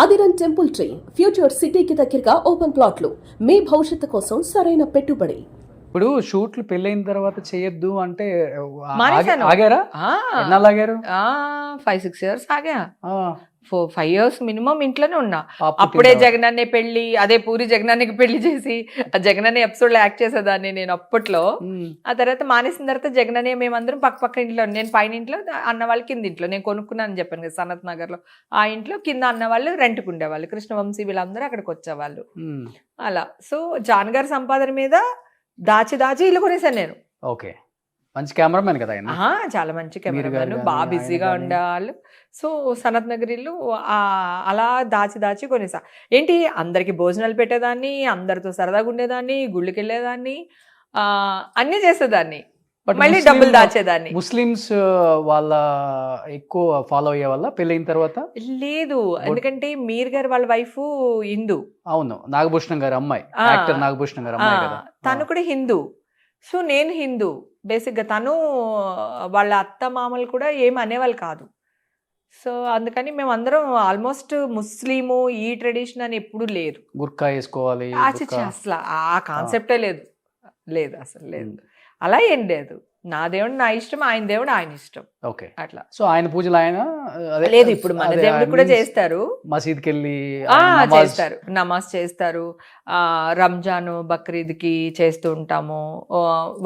ఆదిరన్ temple tree future సిటీకి దగ్గరగా open ప్లాట్లు మీ భవిష్యత్తు కోసం సరైన పెట్టుబడి. ఇప్పుడు షూట్లు పెళ్ళైన తర్వాత చేయొద్దు అంటే మానేశాను. ఆగారా? ఎన్నాళ్ళు ఆగారు? 5-6 ఇయర్స్ ఆగా. ఆ, 4-5 ఇయర్స్ మినిమం ఇంట్లోనే ఉన్నా. పాప పుట్టిన అప్పుడే తర్వాత. జగనన్నే పెళ్లి, అదే పూరి జగనన్నకి పెళ్లి చేసి ఆ జగనన్న ఎపిసోడ్ లో యాక్ట్ చేసేదాన్ని నేను అప్పట్లో. ఉమ్, ఆ తర్వాత మానేసిన తర్వాత జగనన్న మేమందరం పక్క పక్క ఇంట్లో, నేను పైన ఇంట్లో, అన్న వాళ్ళు కింద ఇంట్లో. నేను కొనుక్కున్నాను చెప్పాను కదా సనత్ నగర్ లో. ఆ ఇంట్లో కింద అన్న వాళ్ళు రెంట్కు ఉండేవాళ్ళు, కృష్ణవంశీ వీళ్ళందరూ అక్కడికి వచ్చేవాళ్ళు. ఉమ్, అలా సో జాన్ గారి సంపాదన మీద దాచి దాచి ఇల్లు కొనేసాను నేను. ఓకే. మంచి కెమెరామెన్ కదా ఆయన. చాలా మంచి మీరు కెమెరామెన్, గారు బాగా కానీ, బిజీగా ఆయన కానీ. ఉండేవాళ్ళు. సో సనత్ నగర్ ఇల్లు అలా దాచి దాచి కొనేసా. ఏంటి అందరికి భోజనాలు పెట్టేదాన్ని, అందరితో సరదాగా ఉండేదాన్ని, గుళ్ళకి వెళ్ళేదాన్ని, అన్నీ చేసేదాన్ని, But మళ్ళీ ముస్లిం- డబ్బులు దాచేదాన్ని. ముస్లిమ్స్ వాళ్ళ ఎక్కువ ఫాలో అయ్యే వల్ల పెళ్ళైన తర్వాత. లేదు, ఎందుకంటే మీర్ గారు వాళ్ళ వైఫ్ హిందూ. అవును, నాగభూషణం గారి అమ్మాయి, ఆ, యాక్టర్ నాగభూషణం గారి అమ్మాయి కదా. తను కూడా హిందూ. సో నేను హిందూ బేసిక్గా, తను వాళ్ళ అత్త మామలు కూడా ఏమి అనేవాళ్ళు కాదు. సో అందుకని మేము అందరం ఆల్మోస్ట్ ముస్లిము, ఈ ట్రెడిషన్ అని ఎప్పుడూ లేదు. గుర్కా వేసుకోవాలి, ఆచిచ్చి అసలు ఆ కాన్సెప్టే లేదు, లేదు అసలు లేదు. అలా ఏం లేదు. నా దేవుడు నా ఇష్టం, ఆయన దేవుడు ఆయన ఇష్టం, ఓకే. అట్లా. సో ఆయన పూజలు ఆయన అదే- లేదు, ఇప్పుడు మన అదే, దేవుడు కూడా means చేస్తారు. మసీద్కి వెళ్ళి చేస్తారు, నమాజ్ చేస్తారు. రంజాన్ బక్రీద్కి చేస్తూ ఉంటాము.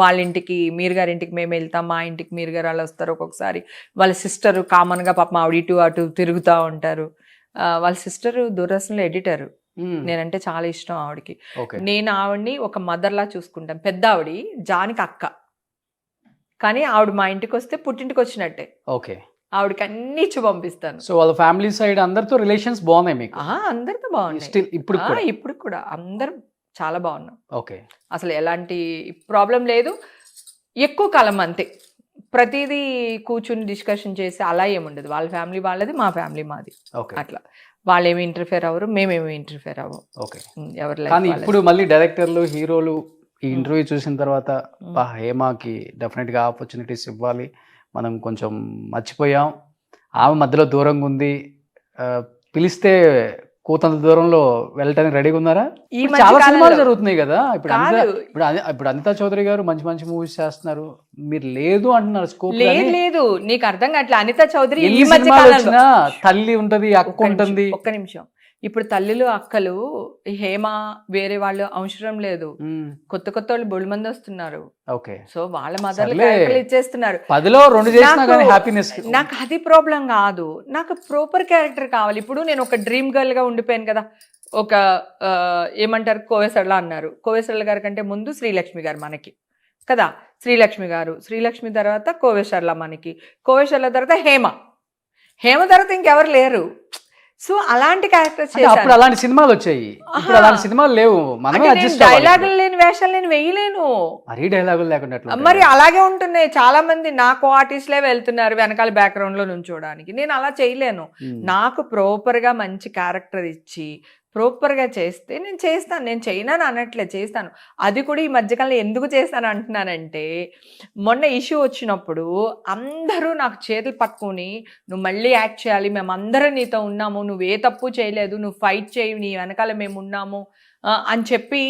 వాళ్ళ ఇంటికి మీర్ గారి ఇంటికి మేము వెళ్తాం, మా ఇంటికి మీర్ గారు వాళ్ళు వస్తారు. ఒక్కొక్కసారి వాళ్ళ సిస్టర్ కామన్గా పాపం ఆవిడ ఇటు అటు తిరుగుతూ ఉంటారు. వాళ్ళ సిస్టర్ దూరదర్శన్లో ఎడిటర్. నేనంటే చాలా ఇష్టం ఆవిడకి. నేను ఆవిడని ఒక మదర్లా చూసుకుంటాను. పెద్ద ఆవిడ, జానికి అక్క, కానీ ఆవిడ మా ఇంటికి వస్తే పుట్టింటికి వచ్చినట్టే. ఓకే. ఆవిడకి అన్ని ఇచ్చి పంపిస్తాను. సో వాళ్ళ ఫ్యామిలీ సైడ్ అందరితో రిలేషన్స్ బాగున్నాయి మీకు? అందరితో బాగున్నాయి స్టిల్ ఇప్పుడు కూడా? ఇప్పుడు కూడా అందరం చాలా బాగున్నాం. ఓకే. అసలు ఎలాంటి ప్రాబ్లం లేదు. ఎక్కువ కాలం అంతే, ప్రతిదీ కూర్చుని డిస్కషన్ చేసి అలా ఏముండదు. వాళ్ళ ఫ్యామిలీ వాళ్ళది, మా ఫ్యామిలీ మాది, ఓకే. అట్లా. వాళ్ళేమి ఇంటర్ఫేర్ అవ్వరు, మేమేమి ఇంటర్ఫేర్ అవ్వం. ఓకే. ఎవరి కానీ life ఇప్పుడు మళ్ళీ డైరెక్టర్లు, హీరోలు ఈ ఇంటర్వ్యూ చూసిన తర్వాత హేమాకి డెఫినెట్ గా ఆపర్చునిటీస్ ఇవ్వాలి, మనం కొంచెం మర్చిపోయాం, ఆమె మధ్యలో దూరంగా ఉంది, పిలిస్తే కూతంత దూరంలో వెళ్ళటానికి రెడీగా ఉన్నారా? ఈ ఇప్పుడు మధ్య చాలా సినిమాలు కాలంలో జరుగుతున్నాయి కదా. ఇప్పుడు కాదు. ఇప్పుడు అనితా చౌదరి గారు మంచి మంచి మూవీస్ చేస్తున్నారు, మీరు లేదు అంటున్నారు. స్కోప్ లేదు, నీకు అర్థం కావట్లే. అనితా చౌదరి ఈ మధ్య కాలంలో, తల్లి ఉంటది, అక్క ఉంటుంది. ఒక్క నిమిషం. ఇప్పుడు తల్లులు అక్కలు హేమ వేరే వాళ్ళు అవసరం లేదు. కొత్త కొత్త వాళ్ళు బొళ్ళు మంది వస్తున్నారు. ఓకే. సో వాళ్ళ మదర్లు సర్లే. క్యారెక్టర్లు ఇచ్చేస్తున్నారు. 10లో 2 చేసినా కానీ హ్యాపీనెస్. నాకు అది ప్రాబ్లం కాదు, నాకు ప్రాపర్ క్యారెక్టర్ కావాలి. ఇప్పుడు నేను ఒక డ్రీమ్ గర్ల్ గా ఉండిపోయాను కదా. ఒక ఏమంటారు, కోవేసళ్ళ అన్నారు. కోవేసళ్ళ గారి కంటే ముందు శ్రీలక్ష్మి గారు మనకి కదా. శ్రీలక్ష్మి గారు, శ్రీలక్ష్మి తర్వాత కోవేశ్వర్ల మనకి, కోవేశ్వర్ల తర్వాత హేమ తర్వాత ఇంకెవరు లేరు. సో అలాంటి క్యారెక్టర్స్ అప్పుడు అలాంటి సినిమాలు వచ్చాయి, ఇప్పుడు అలాంటి సినిమాలు లేవు. మనమే అడ్జస్ట్ అవ్వాలి. డైలాగులు లేని వేషాలు నేను వేయలేను. మరీ డైలాగులు లేకుండా ఎట్లా ఉంటాయి? మరి అలాగే ఉంటున్నాయి. చాలా మంది నాకు ఆర్టిస్ట్లే వెళ్తున్నారు వెనకాల బ్యాక్గ్రౌండ్ లో నుంచోడానికి. నేను అలా చేయలేను. నాకు ప్రాపర్ గా మంచి క్యారెక్టర్ ఇచ్చి ప్రాపర్ గా చేస్తే నేను చేస్తాను. నేను చేయనని అనట్లే, చేస్తాను. అది కూడా ఈ మధ్యకాలంలో ఎందుకు చేస్తాను అంటున్నానంటే, మొన్న ఇష్యూ వచ్చినప్పుడు అందరూ నాకు చేతులు పట్టుకుని నువ్వు మళ్ళీ యాక్ట్ చేయాలి, మేమందరం నీతో ఉన్నాము, నువ్వు ఏ తప్పు చేయలేదు, నువ్వు ఫైట్ చేయి, నీ వెనకాల మేము ఉన్నాము అని చెప్పి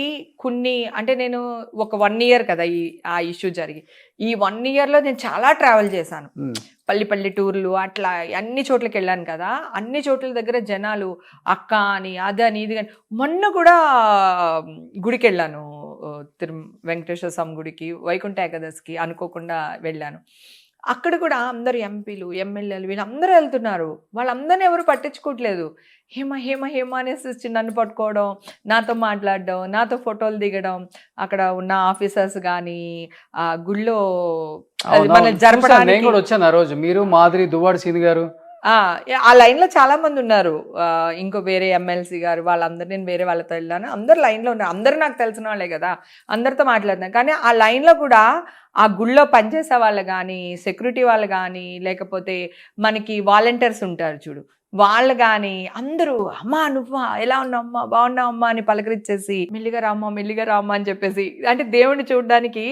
కొన్ని, అంటే నేను ఒక 1 year కదా ఆ ఇష్యూ జరిగి, ఈ 1 yearలో నేను చాలా ట్రావెల్ చేశాను. పల్లి టూర్లు అట్లా అన్ని చోట్లకి వెళ్ళాను కదా. అన్ని చోట్ల దగ్గర జనాలు అక్క అని అదని ఇది అని. మొన్న కూడా గుడికి వెళ్ళాను, వెంకటేశ్వర స్వామి గుడికి, వైకుంఠ ఏకాదశికి అనుకోకుండా వెళ్ళాను. అక్కడ కూడా అందరు ఎంపీలు, ఎమ్మెల్యేలు వీళ్ళందరూ వెళ్తున్నారు. వాళ్ళందరినీ ఎవరు పట్టించుకోవట్లేదు. హేమ అనేసి వచ్చి నన్ను పట్టుకోవడం, నాతో మాట్లాడడం, నాతో ఫోటోలు దిగడం, అక్కడ ఉన్న ఆఫీసర్స్ కానీ ఆ గుళ్ళో మన జరపడానికి. నేను కూడా వచ్చాను ఆ రోజు, మీరు, మాధురి, దువ్వాడి సీని గారు. ఆ లైన్లో చాలా మంది ఉన్నారు. ఇంకో వేరే ఎమ్మెల్సీ గారు, వాళ్ళందరూ, నేను వేరే వాళ్ళతో వెళ్ళాను. అందరు లైన్లో ఉన్నారు. అందరూ నాకు తెలిసిన వాళ్ళే కదా, అందరితో మాట్లాడుతున్నాను. కానీ ఆ లైన్లో కూడా ఆ గుళ్ళో పనిచేసే వాళ్ళు కానీ, సెక్యూరిటీ వాళ్ళు కానీ, లేకపోతే మనకి వాలంటీర్స్ ఉంటారు చూడు, వాళ్ళు కానీ అందరూ అమ్మా నువ్వా ఎలా ఉన్నావు అమ్మా బాగున్నావు అమ్మా అని పలకరించేసి మెల్లిగా రామ్మా అని చెప్పేసి, అంటే దేవుణ్ణి చూడడానికి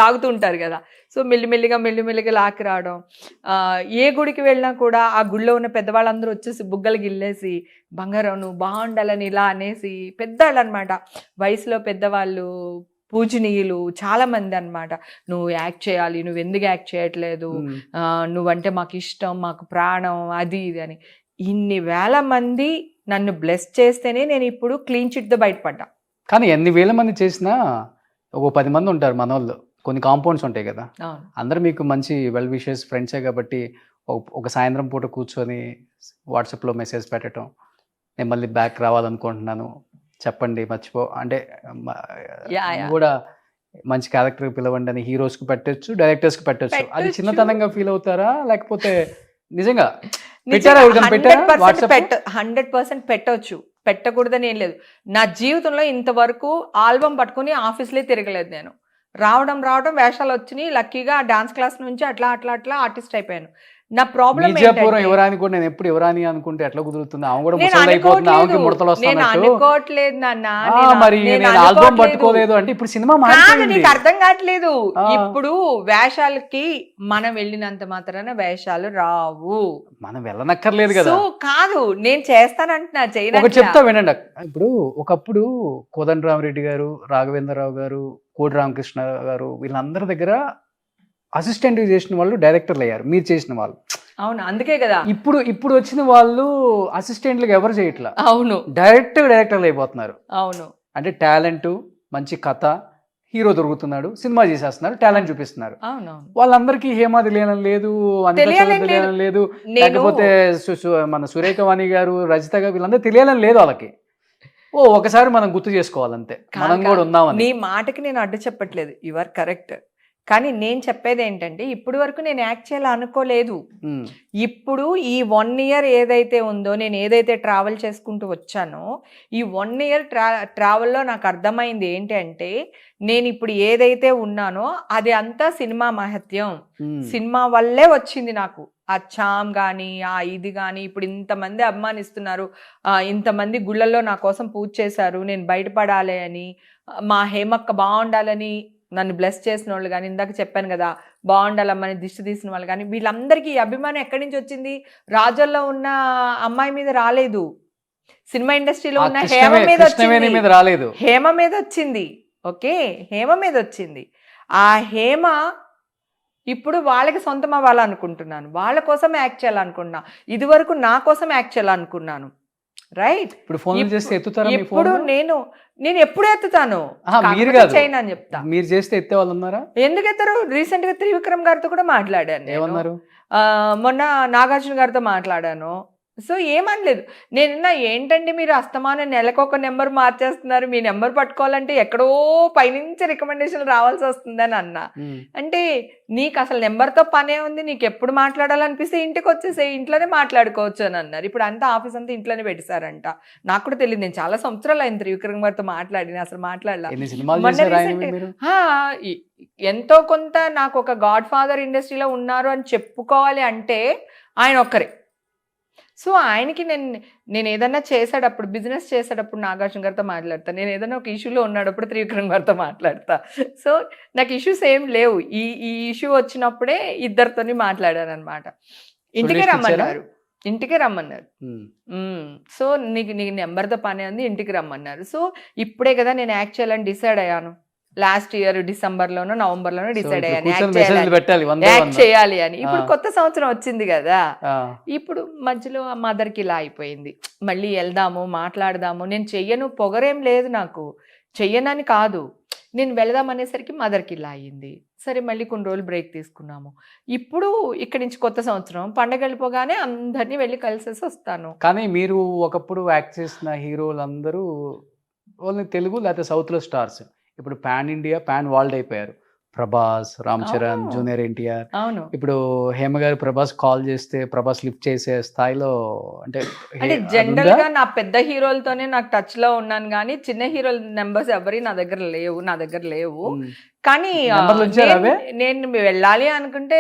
లాగుతూ ఉంటారు కదా, సో మెల్లిమెల్లిగా లాక్కి రావడం. ఏ గుడికి వెళ్ళినా కూడా ఆ గుడిలో ఉన్న పెద్దవాళ్ళందరూ వచ్చేసి బుగ్గలు గిల్లేసి బంగారం నువ్వు బాగుండాలని ఇలా అనేసి, పెద్దవాళ్ళు అనమాట, వయసులో పెద్దవాళ్ళు, పూజనీయులు చాలా మంది అన్నమాట. నువ్వు యాక్ట్ చేయాలి, నువ్వు ఎందుకు యాక్ట్ చేయట్లేదు, నువ్వంటే మాకు ఇష్టం, మాకు ప్రాణం, అది ఇది అని ఇన్ని వేల మంది నన్ను బ్లెస్ చేస్తేనే నేను ఇప్పుడు క్లీన్ చిట్తో బయటపడ్డా. కానీ ఎన్ని వేల మంది చేసినా ఒక 10 మంది ఉంటారు మన వాళ్ళు, కొన్ని కాంపౌండ్స్ ఉంటాయి కదా, అవును. అందరూ మీకు మంచి వెల్ విషెస్ ఫ్రెండ్సే కాబట్టి ఒక సాయంత్రం పూట కూర్చొని వాట్సాప్లో మెసేజ్ పెట్టడం, నేను మళ్ళీ బ్యాక్ రావాలనుకుంటున్నాను చెప్పండి మర్చిపో అంటే కూడా మంచి క్యారెక్టర్ పిలవండి అని హీరోస్కి పెట్టచ్చు, డైరెక్టర్స్కి పెట్టచ్చు. అది చిన్నతనంగా ఫీల్ అవుతారా లేకపోతే నిజంగా పెట్టారా? 100% పెట్టవచ్చు, పెట్టకూడదని ఏం లేదు. నా జీవితంలో ఇంతవరకు ఆల్బమ్ పట్టుకుని ఆఫీస్లే తిరగలేదు నేను. రావడం వేషాలు వచ్చినాయి, లక్కీగా డాన్స్ క్లాస్ నుంచి అట్లా ఆర్టిస్ట్ అయిపోయాను. నా ప్రాబ్లం ఎవరాని కూడా నేను ఎప్పుడు ఎవరాని అనుకుంటే ఎట్లా కుదురుతుంది? ఆమె కూడా నేను ముసలి అయిపోతుంది, ఆమెకి ముడతలు అనుకోవట్లేదు నాన్న. మరి నేను ఆల్బమ్ పట్టుకోలేదు అంటే ఇప్పుడు సినిమా నీకు అర్థం కావట్లేదు. ఇప్పుడు వేషాలకి మనం వెళ్ళినంత మాత్రాన వేషాలు రావు, మనం వెళ్ళనక్కర్లేదు కదా. కాదు నేను చేస్తానంటున్నా, ఒకటి చెప్తా వినండి. ఇప్పుడు ఒకప్పుడు కోదండరామరెడ్డి గారు, రాఘవేంద్రరావు గారు, కోడి రామకృష్ణ గారు, వీళ్ళందరి దగ్గర అసిస్టెంట్ చేసిన వాళ్ళు డైరెక్టర్లు అయ్యారు, మీరు చేసిన వాళ్ళు. అవును, అందుకే కదా ఇప్పుడు వచ్చిన వాళ్ళు అసిస్టెంట్లకు ఎవరు చేయట్లా. అవును, డైరెక్టర్లు అయిపోతున్నారు. అవును, అంటే టాలెంట్, మంచి కథ, హీరో దొరుకుతున్నాడు, సినిమా చేసేస్తున్నారు, టాలెంట్ చూపిస్తున్నారు. వాళ్ళందరికీ హేమ తెలియడం లేదు, తెలియడం లేదు, లేకపోతే మన సురేఖవాణి గారు, రజిత గారు, వీళ్ళందరూ తెలియడం లేదు వాళ్ళకి. ఒకసారి మనం గుర్తు చేసుకోవాలంతే, మనం కూడా ఉన్నామని. నీ మాటకి నేను అడ్డు చెప్పట్లేదు, యు ఆర్ కరెక్ట్. కానీ నేను చెప్పేది ఏంటంటే ఇప్పుడు వరకు నేను యాక్ట్ చేయాలి అనుకోలేదు. ఇప్పుడు ఈ 1 year ఏదైతే ఉందో, నేను ఏదైతే ట్రావెల్ చేసుకుంటూ వచ్చానో, ఈ 1 year ట్రావెల్లో నాకు అర్థమైంది ఏంటంటే, నేను ఇప్పుడు ఏదైతే ఉన్నానో అది అంతా సినిమా మహత్యం, సినిమా వల్లే వచ్చింది నాకు. ఆ చామ్ కానీ ఇది కానీ ఇప్పుడు ఇంతమంది అభిమానిస్తున్నారు, ఇంతమంది గుళ్ళల్లో నా కోసం పూజ చేశారు, నేను బయటపడాలి అని, మా హేమక్క బాగుండాలని నన్ను బ్లెస్ చేసిన వాళ్ళు కానీ, ఇందాక చెప్పాను కదా బాగుండాలమ్మని దిష్టి తీసిన వాళ్ళు కానీ, వీళ్ళందరికీ ఈ అభిమానం ఎక్కడి నుంచి వచ్చింది? రాజుల్లో ఉన్న అమ్మాయి మీద రాలేదు, సినిమా ఇండస్ట్రీలో ఉన్న హేమ మీద రాలేదు, హేమ మీద వచ్చింది. ఓకే, హేమ మీద వచ్చింది. ఆ హేమ ఇప్పుడు వాళ్ళకి సొంతం అవ్వాలనుకుంటున్నాను, వాళ్ళ కోసం యాక్ట్ చేయాలనుకుంటున్నా. ఇది వరకు నా కోసం యాక్ట్ చేయాలనుకున్నాను, రైట్? ఇప్పుడు నేను ఎప్పుడు ఎత్తుతాను, చేయను అని చెప్తా. మీరు చేస్తే ఎత్తే వాళ్ళు ఉన్నారా? ఎందుకు ఎత్తారు? రీసెంట్ గా త్రివిక్రమ్ గారితో కూడా మాట్లాడాను, ఏమన్నారు? మొన్న నాగార్జున గారితో మాట్లాడాను. సో ఏమనలేదు. నేను ఏంటండి మీరు అస్తమానం నెలకొక నెంబర్ మార్చేస్తున్నారు, మీ నెంబర్ పట్టుకోవాలంటే ఎక్కడో పైనుంచి రికమెండేషన్ రావాల్సి వస్తుందని అన్నా. అంటే నీకు అసలు నెంబర్తో పనే ఉంది, నీకు ఎప్పుడు మాట్లాడాలనిపిస్తే ఇంటికి వచ్చేసే, ఇంట్లోనే మాట్లాడుకోవచ్చు అని అన్నారు. ఇప్పుడు అంతా ఆఫీస్ అంతా ఇంట్లోనే పెట్టేశారంట. నాకు కూడా తెలియదు, నేను చాలా సంవత్సరాలు అయింది త్రివిక్రమ్ గారితో మాట్లాడిన, అసలు మాట్లాడలా. ఎంతో కొంత నాకు ఒక గాడ్ ఫాదర్ ఇండస్ట్రీలో ఉన్నారు అని చెప్పుకోవాలి అంటే ఆయన ఒక్కరే. సో ఆయనకి నేను ఏదన్నా చేసేటప్పుడు, బిజినెస్ చేసేటప్పుడు నాగార్జున గారితో మాట్లాడతా, నేను ఏదైనా ఒక ఇష్యూలో ఉన్నాడప్పుడు త్రివిక్రమ్ గారితో మాట్లాడతా. సో నాకు ఇష్యూస్ ఏం లేవు. ఈ ఇష్యూ వచ్చినప్పుడే ఇద్దరితోని మాట్లాడాను అనమాట. ఇంటికే రమ్మన్నారు. సో నీకు నెంబర్తో పని ఉంది, ఇంటికి రమ్మన్నారు. సో ఇప్పుడే కదా నేను యాక్ట్ చేయాలని డిసైడ్ అయ్యాను. లాస్ట్ ఇయర్ డిసెంబర్లోనో నవంబర్లోనో డిసైడ్ అయ్యాను యాక్ట్ చేయాలి అని. ఇప్పుడు కొత్త సంవత్సరం వచ్చింది కదా, ఇప్పుడు మధ్యలో మదర్కి ఇలా అయిపోయింది, మళ్ళీ వెళ్దాము మాట్లాడదాము. నేను చెయ్యను, పొగరేం లేదు నాకు, చెయ్యనని కాదు, నేను వెళదాం అనేసరికి మదర్కి ఇలా అయ్యింది. సరే మళ్ళీ కొన్ని రోజులు బ్రేక్ తీసుకున్నాము. ఇప్పుడు ఇక్కడి నుంచి కొత్త సంవత్సరం పండగ వెళ్ళిపోగానే అందరినీ వెళ్ళి కలిసేసి వస్తాను. కానీ మీరు ఒకప్పుడు యాక్ట్ చేసిన హీరోలందరూ ఓన్లీ తెలుగు లేకపోతే సౌత్లో స్టార్స్, ఇప్పుడు పాన్ ఇండియా, పాన్ వరల్డ్ అయిపోయారు. ప్రభాస్, రామ్ చరణ్, జూనియర్ ఎన్టీఆర్. అవును, ఇప్పుడు హేమ గారు ప్రభాస్ కాల్ చేస్తే ప్రభాస్ లిఫ్ట్ చేసే స్థాయిలో. అంటే జనరల్ గా నా పెద్ద హీరోలతోనే నాకు టచ్ లో ఉన్నాను, కానీ చిన్న హీరోల నెంబర్స్ ఎవరి నా దగ్గర లేవు. కానీ నెంబర్లు ఉంచారా అవే? నేను వెళ్ళాలి అనుకుంటే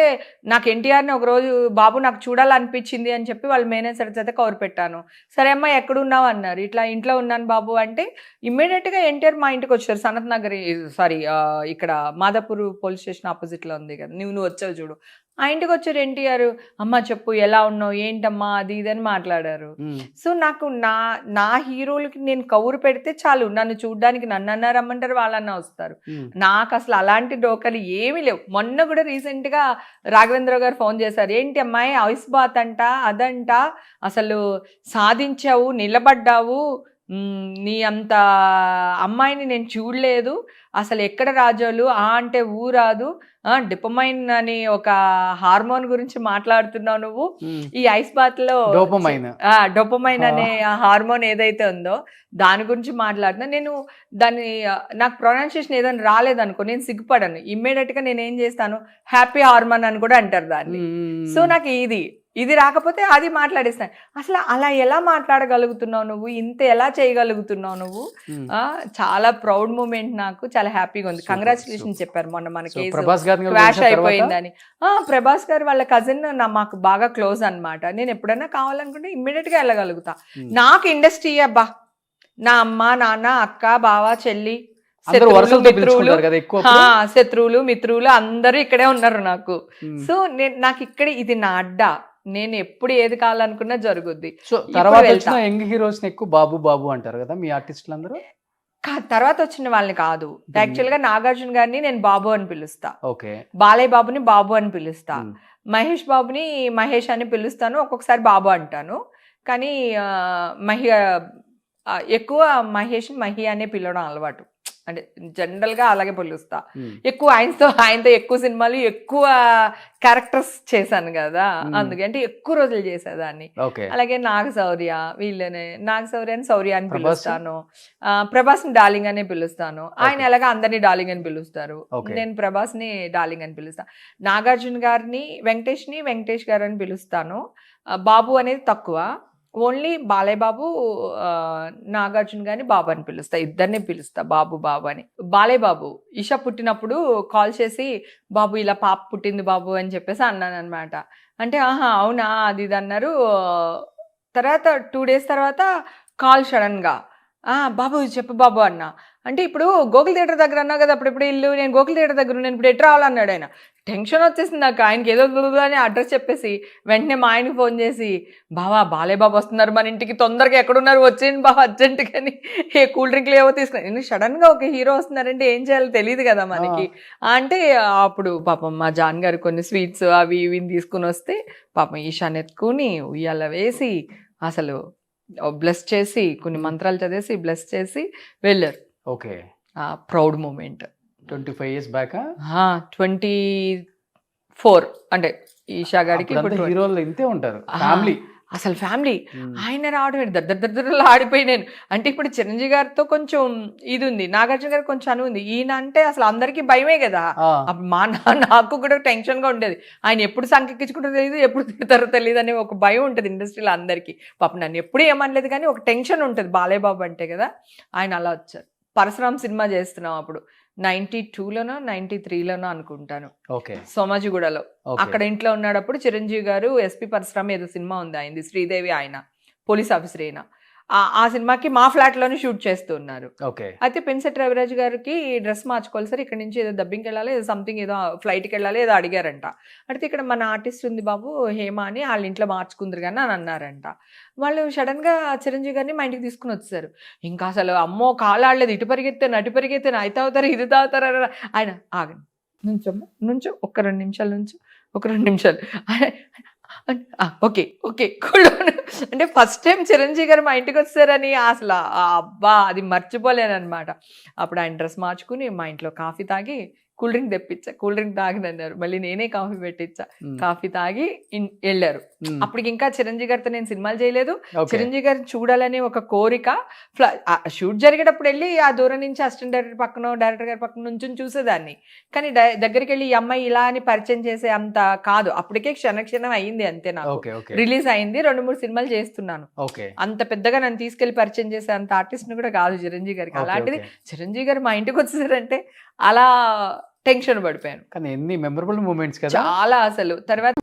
నాకు ఎన్టీఆర్ని ఒక రోజు బాబు నాకు చూడాలనిపించింది అని చెప్పి వాళ్ళ మేనేజర్ చేత కవర్ పెట్టాను. సరే అమ్మా ఎక్కడున్నావు అన్నారు. ఇట్లా ఇంట్లో ఉన్నాను బాబు అంటే ఇమ్మీడియట్గా ఎన్టీఆర్ మా ఇంటికి వచ్చారు. సనత్ నగర్ సారీ ఇక్కడ మాదాపూర్ పోలీస్ స్టేషన్ ఆపోజిట్లో ఉంది కదా, నువ్వు వచ్చావు చూడు, ఆ ఇంటికి వచ్చారు ఎన్టీఆర్. అమ్మ చెప్పు ఎలా ఉన్నావు ఏంటమ్మా అది ఇది అని మాట్లాడారు. సో నాకు నా హీరోలకి నేను కౌరు పెడితే చాలు, నన్ను చూడడానికి నన్ను రమ్మంటారు, వాళ్ళన్నా వస్తారు. నాకు అసలు అలాంటి డోకలు ఏమీ లేవు. మొన్న కూడా రీసెంట్గా రాఘవేంద్ర గారు ఫోన్ చేశారు, ఏంటి అమ్మాయి ఐస్ బాత్ అంట అదంట, అసలు సాధించావు, నిలబడ్డావు, నీ అంత అమ్మాయిని నేను చూడలేదు, అసలు ఎక్కడ రాజోలు అంటే ఊరాదు, డిపమైన్ అని ఒక హార్మోన్ గురించి మాట్లాడుతున్నావు నువ్వు, ఈ ఐస్ బాత్ లో డోపమైన్ అనే హార్మోన్ ఏదైతే ఉందో దాని గురించి మాట్లాడుతున్నా. నేను దాన్ని నాకు ప్రొనౌన్సియేషన్ ఏదైనా రాలేదనుకో నేను సిగ్గుపడను, ఇమ్మీడియట్ గా నేను ఏం చేస్తాను హ్యాపీ హార్మోన్ అని కూడా అంటారు దాన్ని. సో నాకు ఇది రాకపోతే అది మాట్లాడేస్తాను. అసలు అలా ఎలా మాట్లాడగలుగుతున్నావు నువ్వు, ఇంత ఎలా చేయగలుగుతున్నావు నువ్వు, చాలా ప్రౌడ్ మూమెంట్, నాకు చాలా హ్యాపీగా ఉంది. కంగ్రాచులేషన్ చెప్పారు మొన్న మన కేసు క్వాష్ అయిపోయిందని. ప్రభాస్ గారు వాళ్ళ కజిన్ మాకు బాగా క్లోజ్ అన్నమాట. నేను ఎప్పుడైనా కావాలనుకుంటే ఇమ్మీడియట్ గా వెళ్ళగలుగుతా. నాకు ఇండస్ట్రీ అబ్బా, నా అమ్మ నాన్న అక్క బావ చెల్లి శత్రువులు మిత్రులు అందరూ ఇక్కడే ఉన్నారు నాకు. సో నాకు ఇక్కడ ఇది నా అడ్డా, నేను ఎప్పుడు ఏది కావాలనుకున్నా జరుగుద్ది. సో తర్వాత వచ్చిన యంగ్ హీరోస్ ఎక్కువ బాబు బాబు అంటారు కదా మీ ఆర్టిస్టులు అందరూ? తర్వాత వచ్చిన వాళ్ళని కాదు, యాక్చువల్ గా నాగార్జున గారిని నేను బాబు అని పిలుస్తా, ఓకే, బాలయ్య బాబుని బాబు అని పిలుస్తా, మహేష్ బాబుని మహేష్ అని పిలుస్తాను, ఒక్కొక్కసారి బాబు అంటాను. కానీ ఎక్కువ మహేష్ మహి అనే పిలవడం అలవాటు, అంటే జనరల్ గా అలాగే పిలుస్తా. ఎక్కువ ఆయనతో ఎక్కువ సినిమాలు ఎక్కువ క్యారెక్టర్స్ చేశాను కదా, అందుకంటే ఎక్కువ రోజులు చేసేదాన్ని. అలాగే నాగశౌర్య వీళ్ళనే, నాగశౌర్య అని శౌర్య అని పిలుస్తాను, ప్రభాస్ ని డార్లింగ్ అనే పిలుస్తాను. ఆయన ఎలాగా అందరినీ డార్లింగ్ అని పిలుస్తారు, నేను ప్రభాస్ ని డార్లింగ్ అని పిలుస్తాను. నాగార్జున గారిని వెంకటేష్ గారు అని పిలుస్తాను. బాబు అనేది తక్కువ, ఓన్లీ బాలయ్య బాబు నాగార్జున గారిని బాబు అని పిలుస్తా, ఇద్దరిని పిలుస్తా బాబు అని. బాలయ్య బాబు ఈషా పుట్టినప్పుడు కాల్ చేసి బాబు ఇలా పాప పుట్టింది బాబు అని చెప్పేసి అన్నాను అనమాట. అంటే అవునా అది ఇది అన్నారు. తర్వాత 2 days తర్వాత కాల్ సడన్ గా బాబు చెప్పు బాబు అన్న. అంటే ఇప్పుడు గోకుల్ థియేటర్ దగ్గర అన్నా కదా అప్పుడు ఇల్లు, నేను గోకుల్ థియేటర్ దగ్గర, నేను ఇప్పుడు ఎటు రావాలన్నాడు. ఆయన టెన్షన్ వచ్చేసింది నాకు, ఆయనకి ఏదో అని అడ్రస్ చెప్పేసి వెంటనే మా ఆయనకి ఫోన్ చేసి, బాలయ్య బాబు వస్తున్నారు మన ఇంటికి, తొందరగా ఎక్కడున్నారు వచ్చేయండి బాబు అర్జెంట్ కానీ, ఏ కూల్ డ్రింక్లు ఏవో తీసుకుని. నేను సడన్ గా ఒక హీరో వస్తున్నారంటే ఏం చేయాలో తెలియదు కదా మనకి. అంటే అప్పుడు పాపం మా జాన్ గారు కొన్ని స్వీట్స్ అవి ఇవి తీసుకుని వస్తే పాపం ఈశాన్ ఎత్తుకుని ఉయ్యాల వేసి అసలు బ్లెస్ చేసి కొన్ని మంత్రాలు చదివేసి బ్లెస్ చేసి వెళ్ళారు. Okay, proud moment. 25 years back 24 అంటే ఈషా గారికి హీరోలు ఇంతే ఉంటారు, ఫ్యామిలీ అసలు ఫ్యామిలీ. ఆయన రావడం దగ్గరలో ఆడిపోయి నేను అంటే ఇప్పుడు చిరంజీవి గారితో కొంచెం ఇది ఉంది, నాగార్జున గారికి కొంచెం అను ఉంది. ఈయన అంటే అసలు అందరికీ భయమే కదా, నాకు కూడా టెన్షన్ గా ఉండేది. ఆయన ఎప్పుడు సంకెక్కించుకుంటారో తెలియదు, ఎప్పుడు తిడతారో తెలియదు అనే ఒక భయం ఉంటుంది ఇండస్ట్రీలో అందరికీ. పాపం నన్ను ఎప్పుడు ఏమనలేదు కానీ ఒక టెన్షన్ ఉంటుంది బాలయ్య బాబు అంటే కదా. ఆయన అలా వచ్చారు. పరశురామ్ సినిమా చేస్తున్నాం అప్పుడు 92లోనో 93లోనో అనుకుంటాను, సోమాజిగూడలో. అక్కడ ఇంట్లో ఉన్నాడప్పుడు చిరంజీవి గారు ఎస్పి పరశురామ్ ఏదో సినిమా ఉంది ఆయనది, శ్రీదేవి ఆయన పోలీస్ ఆఫీసర్ అయినా, ఆ సినిమాకి మా ఫ్లాట్ లోనే షూట్ చేస్తూ ఉన్నారు. అయితే పెన్సెట్ రవిరాజు గారికి డ్రెస్ మార్చుకోవాలి సార్, ఇక్కడ నుంచి ఏదో డబ్బింగ్కి వెళ్ళాలి, ఏదో సంథింగ్ ఏదో ఫ్లైట్కి వెళ్ళాలి ఏదో అడిగారంట. అయితే ఇక్కడ మన ఆర్టిస్ట్ ఉంది బాబు హేమ అని, వాళ్ళ ఇంట్లో మార్చుకుందరు కానీ అని అన్నారంట. వాళ్ళు సడన్ గా చిరంజీవి గారిని మా ఇంటికి తీసుకుని వచ్చారు. ఇంకా అసలు అమ్మో కాలాడలేదు, ఇటు పరిగెత్తాను అటు పరిగెత్తాను, అయితే అవుతారు ఇది తాగుతారు. ఆయన ఆగండి నుంచో ఒక 2 నిమిషాలు నుంచో ఒక 2 నిమిషాలు ఓకే అంటే ఫస్ట్ టైం చిరంజీవి గారు మా ఇంటికి వచ్చారని అసలు అబ్బా అది మర్చిపోలేనమాట. అప్పుడు ఆయన డ్రెస్ మార్చుకుని మా ఇంట్లో కాఫీ తాగి కూల్ డ్రింక్ తెప్పించా, కూల్ డ్రింక్ తాగినన్నారు, మళ్ళీ నేనే కాఫీ పెట్టించా, కాఫీ తాగి వెళ్ళారు. అప్పటికి ఇంకా చిరంజీవి గారితో నేను సినిమాలు చేయలేదు, చిరంజీవి గారిని చూడాలనే ఒక కోరిక. షూట్ జరిగేటప్పుడు వెళ్ళి ఆ దూరం నుంచి అసిస్టెంట్ డైరెక్టర్ పక్కన డైరెక్టర్ గారి పక్కన నుంచి చూసేదాన్ని, కానీ దగ్గరికి వెళ్ళి ఈ అమ్మాయి ఇలా అని పరిచయం చేసే అంత కాదు. అప్పటికే క్షణం అయింది అంతే, నాకు రిలీజ్ అయింది, 2-3 సినిమాలు చేస్తున్నాను. అంత పెద్దగా నన్ను తీసుకెళ్లి పరిచయం చేసే అంత ఆర్టిస్ట్ ని కూడా కాదు చిరంజీవి గారికి. అలాంటిది చిరంజీవి గారు మా ఇంటికి వచ్చేసారంటే అలా టెన్షన్ పడిపోయాను కానీ ఎన్ని మెమరబుల్ మూమెంట్స్ కదా. చాలా. అసలు తర్వాత